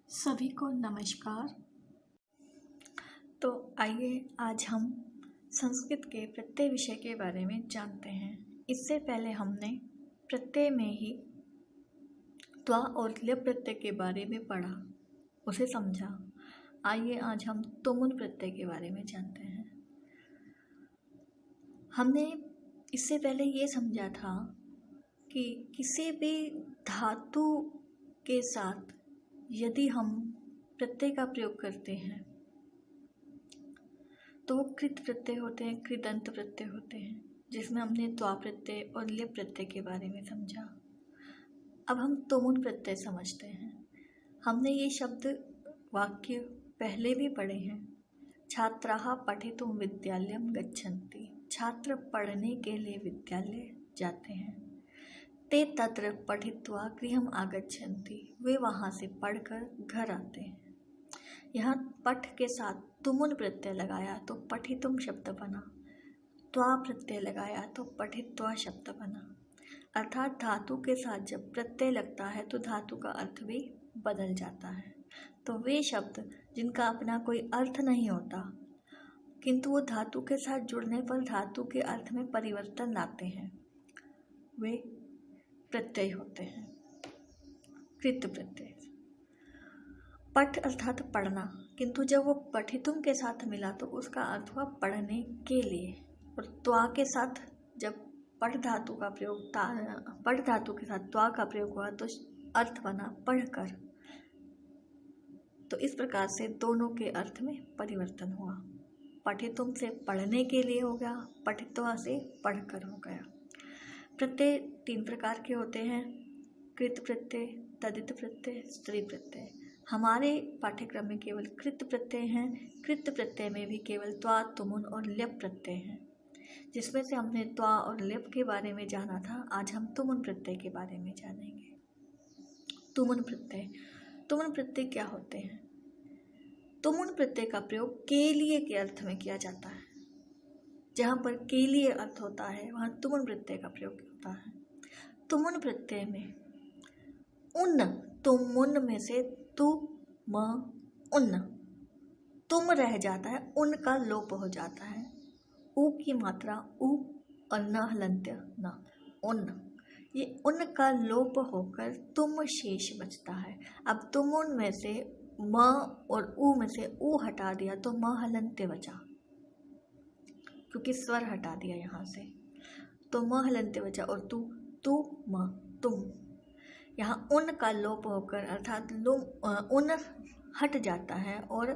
सभी को नमस्कार। तो आइए आज हम संस्कृत के प्रत्यय विषय के बारे में जानते हैं। इससे पहले हमने प्रत्यय में ही त्वा और ल्यप प्रत्यय के बारे में पढ़ा, उसे समझा। आइए आज हम तुमुन प्रत्यय के बारे में जानते हैं। हमने इससे पहले ये समझा था कि किसी भी धातु के साथ यदि हम प्रत्यय का प्रयोग करते हैं तो वो कृत प्रत्यय होते हैं, कृदंत प्रत्यय होते हैं, जिसमें हमने त्वा प्रत्यय और ल्यप प्रत्यय के बारे में समझा। अब हम तुमुन प्रत्यय समझते हैं। हमने ये शब्द वाक्य पहले भी पढ़े हैं। छात्राः पठितुं विद्यालयं गच्छन्ति, छात्र पढ़ने के लिए विद्यालय जाते हैं। ते तत्र पठित्वा गृहम् आगच्छन्ति, वे वहाँ से पढ़कर घर आते हैं। यहाँ पठ के साथ तुमुन प्रत्यय लगाया तो पठितुम शब्द बना, त्वा प्रत्यय लगाया तो पठित्वा शब्द बना। अर्थात धातु के साथ जब प्रत्यय लगता है तो धातु का अर्थ भी बदल जाता है। तो वे शब्द जिनका अपना कोई अर्थ नहीं होता किंतु वो धातु के साथ जुड़ने पर धातु के अर्थ में परिवर्तन लाते हैं, वे प्रत्यय होते हैं, कृत प्रत्यय। पठ अर्थात पढ़ना, किंतु जब वो पठितुम के साथ मिला तो उसका अर्थ हुआ पढ़ने के लिए। और त्वा के साथ जब पठ धातु का प्रयोग, पठ धातु के साथ त्वा का प्रयोग हुआ तो अर्थ बना पढ़कर। तो इस प्रकार से दोनों के अर्थ में परिवर्तन हुआ। पठितुम से पढ़ने के लिए हो गया, पठित्वा से पढ़कर हो गया। प्रत्यय 3 प्रकार के होते हैं, कृत प्रत्यय, तदित प्रत्यय, स्त्री प्रत्यय। हमारे पाठ्यक्रम में केवल कृत प्रत्यय हैं। कृत प्रत्यय में भी केवल त्वा, तुमुन और ल्यप प्रत्यय हैं। जिसमें से हमने त्वा और ल्यप के बारे में जाना था, आज हम तुमुन प्रत्यय के बारे में जानेंगे। तुमुन प्रत्यय, तुमुन प्रत्यय क्या होते हैं? तुमुन प्रत्यय का प्रयोग के लिए के अर्थ में किया जाता है। जहाँ पर के लिए अर्थ होता है वहाँ तुमुन प्रत्यय का प्रयोग होता है। तुमुन प्रत्यय में उन, तुमुन में से तु म उन, तुम रह जाता है, उन का लोप हो जाता है। उ की मात्रा उ और न हलंत्य न, उन, ये उन का लोप होकर तुम शेष बचता है। अब तुमुन में से म और उ में से उ हटा दिया तो म हलंत्य बचा, क्योंकि स्वर हटा दिया यहाँ से, तो म हलंत्य बचा। और तू, तू म, तुम, यहाँ उन का लोप होकर अर्थात उन हट जाता है और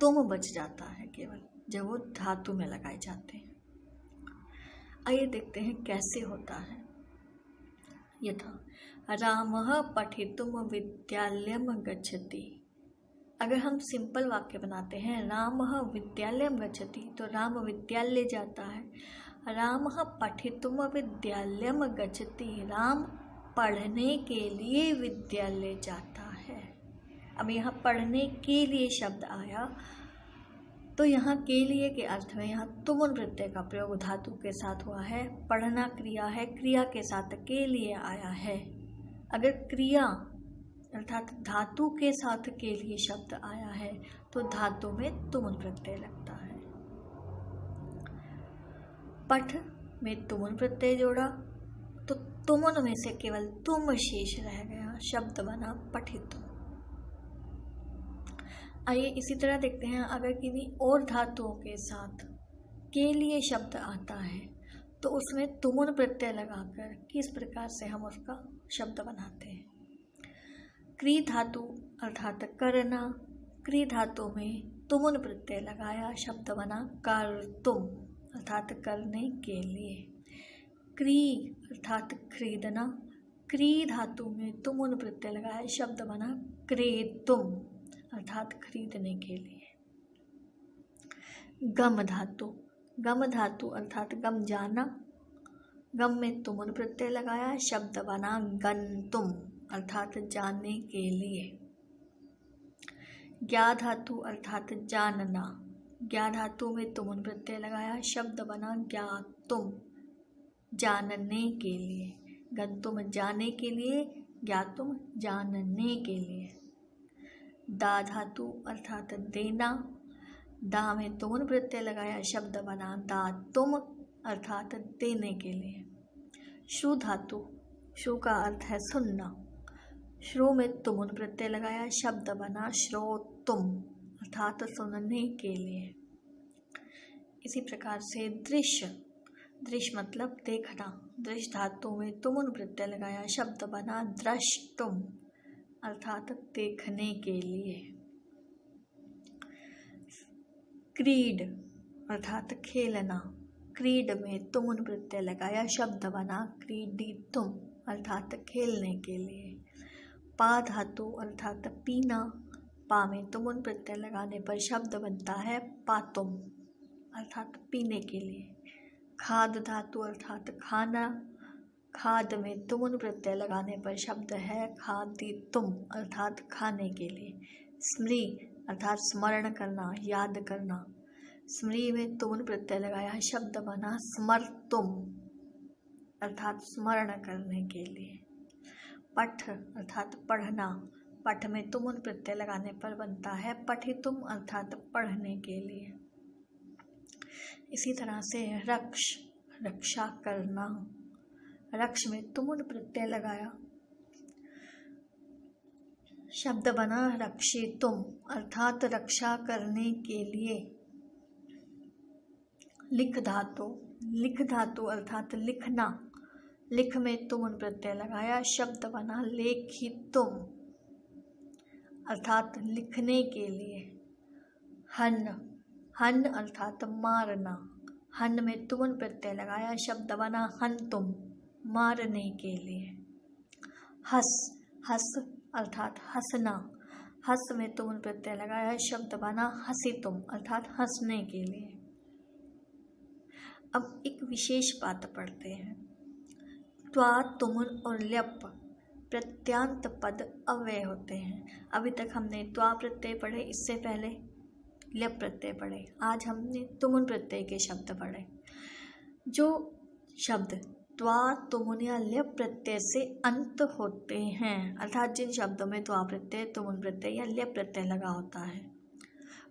तुम बच जाता है केवल, जब वो धातु में लगाए जाते हैं। आइए देखते हैं कैसे होता है। यथा रामः पठितुम विद्यालयम गच्छति। अगर हम सिंपल वाक्य बनाते हैं, रामः विद्यालयम गच्छति, तो राम विद्यालय जाता है। रामः पठितुम विद्यालयम गच्छति, राम पढ़ने के लिए विद्यालय जाता है। अब यहाँ पढ़ने के लिए शब्द आया तो यहाँ के लिए के अर्थ में यहाँ तुमुन प्रत्यय का प्रयोग धातु के साथ हुआ है। पढ़ना क्रिया है, क्रिया के साथ के लिए आया है। अगर क्रिया अर्थात धातु के साथ के लिए शब्द आया है तो धातु में तुमुन प्रत्यय लगता है। पठ में तुमुन प्रत्यय जोड़ा तो तुमुन में से केवल तुम शेष रह गया, शब्द बना पठितुम। आइए इसी तरह देखते हैं, अगर किन्हीं और धातुओं के साथ के लिए शब्द आता है तो उसमें तुमुन प्रत्यय लगाकर किस प्रकार से हम उसका शब्द बनाते हैं। क्री धातु अर्थात करना, क्री धातु में तुमुन प्रत्यय लगाया, शब्द बना कर्तुम अर्थात करने के लिए। क्री अर्थात खरीदना, क्री धातु में तुमुन प्रत्यय लगाया, शब्द बना क्रेतुम अर्थात खरीदने के लिए। गम धातु, गम धातु अर्थात गम जाना, गम में तुमुन प्रत्यय लगाया, शब्द बना गंतुम अर्थात जानने के लिए। ज्ञा धातु अर्थात जानना, ज्ञा धातु में तुमुन प्रत्यय लगाया, शब्द बना ज्ञातुम जानने के लिए। गंतुम जाने के लिए, ज्ञातुम जानने के लिए। दा धातु अर्थात देना, दा में तुम प्रत्यय लगाया शब्द बना दा तुम अर्थात देने के लिए। श्रु धातु, श्रु का अर्थ है सुनना, श्रु में तुम प्रत्यय लगाया शब्द बना श्रोतुम अर्थात सुनने के लिए। इसी प्रकार से दृश्य, दृश्य मतलब देखना, दृश्य धातु में तुम प्रत्यय लगाया शब्द बना द्रष्टुम अर्थात देखने के लिए। क्रीड अर्थात खेलना, क्रीड में तुम प्रत्यय लगाया शब्द बना क्रीडितुम अर्थात खेलने के लिए। पा धातु अर्थात पीना, पा में तुम प्रत्यय लगाने पर शब्द बनता है पातुम अर्थात पीने के लिए। खाद धातु अर्थात खाना, खाद में तुम प्रत्यय लगाने पर शब्द है खादितुम अर्थात खाने के लिए। स्मृ अर्थात स्मरण करना, याद करना, स्मृ में तुम प्रत्यय लगाया शब्द बना स्मर्तुम अर्थात स्मरण करने के लिए। पठ अर्थात पढ़ना, पठ में तुम प्रत्यय लगाने पर बनता है पठितुम अर्थात पढ़ने के लिए। इसी तरह से रक्ष, रक्षा करना, रक्ष में तुम प्रत्यय लगाया शब्द बना रक्षितुम अर्थात रक्षा करने के लिए। लिख धातु, लिख धातु अर्थात लिखना, लिख में तुम प्रत्यय लगाया शब्द बना लेखितुम अर्थात लिखने के लिए। हन, हन अर्थात मारना, हन में तुम प्रत्यय लगाया शब्द बना हंतुम मारने के लिए। हस, हस अर्थात हंसना, हस में तुम प्रत्यय लगाया शब्द बना हसितुम अर्थात हंसने के लिए। अब एक विशेष बात पढ़ते हैं। त्वा, तुमुन और ल्यप प्रत्यांत पद अव्यय होते हैं। अभी तक हमने त्वा प्रत्यय पढ़े, इससे पहले ल्यप प्रत्यय पढ़े, आज हमने तुमुन प्रत्यय के शब्द पढ़े। जो शब्द त्वा, तुमुन या ल्यप प्रत्यय से अंत होते हैं, अर्थात जिन शब्दों में त्वा प्रत्यय, तुमुन प्रत्यय या ल्यप प्रत्यय लगा होता है,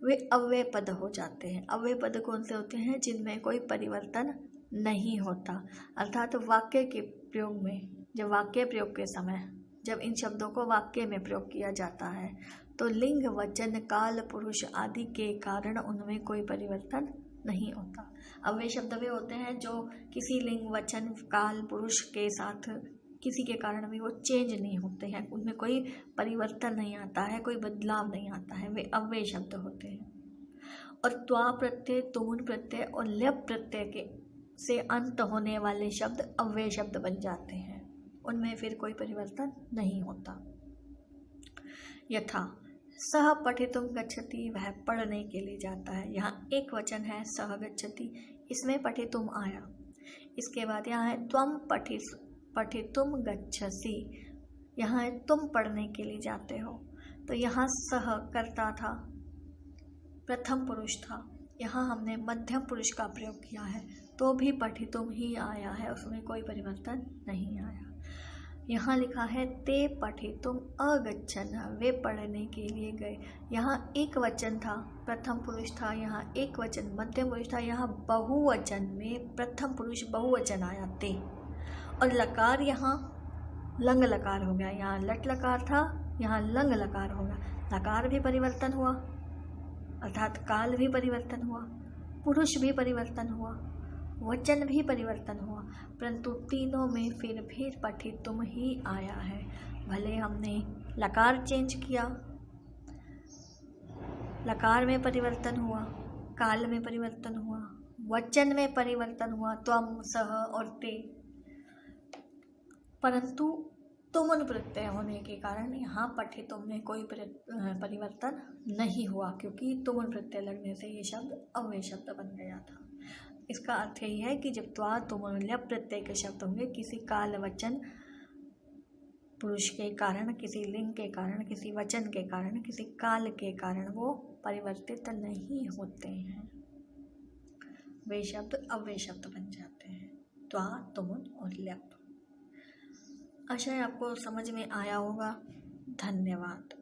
वे अव्यय पद हो जाते हैं। अव्यय पद कौन से होते हैं? जिनमें कोई परिवर्तन नहीं होता, अर्थात वाक्य के प्रयोग में, जब वाक्य प्रयोग के समय जब इन शब्दों को वाक्य में प्रयोग किया जाता है तो लिंग, वचन, काल, पुरुष आदि के कारण उनमें कोई परिवर्तन नहीं होता। अव्यय शब्द वे होते हैं जो किसी लिंग, वचन, काल, पुरुष के साथ किसी के कारण भी वो चेंज नहीं होते हैं, उनमें कोई परिवर्तन नहीं आता है, कोई बदलाव नहीं आता है, वे अव्यय शब्द होते हैं। और त्वा प्रत्यय, तुमुन प्रत्यय और ल्यप प्रत्यय के से अंत होने वाले शब्द अव्यय शब्द बन जाते हैं, उनमें फिर कोई परिवर्तन नहीं होता। यथा सह पठितुम गच्छति, वह पढ़ने के लिए जाता है। यहाँ एक वचन है सह गच्छति, इसमें पठितुम आया। इसके बाद यहाँ है त्वम पठितुम गच्छसि, यहाँ है तुम पढ़ने के लिए जाते हो। तो यहाँ सह करता था, प्रथम पुरुष था, यहाँ हमने मध्यम पुरुष का प्रयोग किया है तो भी पठितुम ही आया है, उसमें कोई परिवर्तन नहीं आया। यहाँ लिखा है ते पठितुम अगच्छन, वे पढ़ने के लिए गए। यहाँ एक वचन था, प्रथम पुरुष था, यहाँ एक वचन मध्यम पुरुष था, यहाँ बहुवचन में प्रथम पुरुष बहुवचन आया ते, और लकार यहाँ लंग लकार हो गया। यहाँ लट लकार था, यहाँ लंग लकार हो गया। लकार भी परिवर्तन हुआ, अर्थात काल भी परिवर्तन हुआ, पुरुष भी परिवर्तन हुआ, वचन भी परिवर्तन हुआ, परंतु तीनों में फिर भी पठितुम ही आया है। भले हमने लकार चेंज किया, लकार में परिवर्तन हुआ, काल में परिवर्तन हुआ, वचन में परिवर्तन हुआ, त्वम, सह और ते, परंतु तुमुन प्रत्यय होने के कारण यहाँ पठितुम में कोई परिवर्तन नहीं हुआ, क्योंकि तुमुन प्रत्यय लगने से ये शब्द अव्यय शब्द बन गया था। इसका अर्थ यही है कि जब त्वा, तुमुन, ल्यप प्रत्यय के शब्द होंगे, किसी काल, वचन, पुरुष के कारण, किसी लिंग के कारण, किसी वचन के कारण, किसी काल के कारण वो परिवर्तित नहीं होते हैं, वे शब्द अव्यय शब्द बन जाते हैं। त्वा, तुमुन और ल्यप। आशा है आपको समझ में आया होगा। धन्यवाद।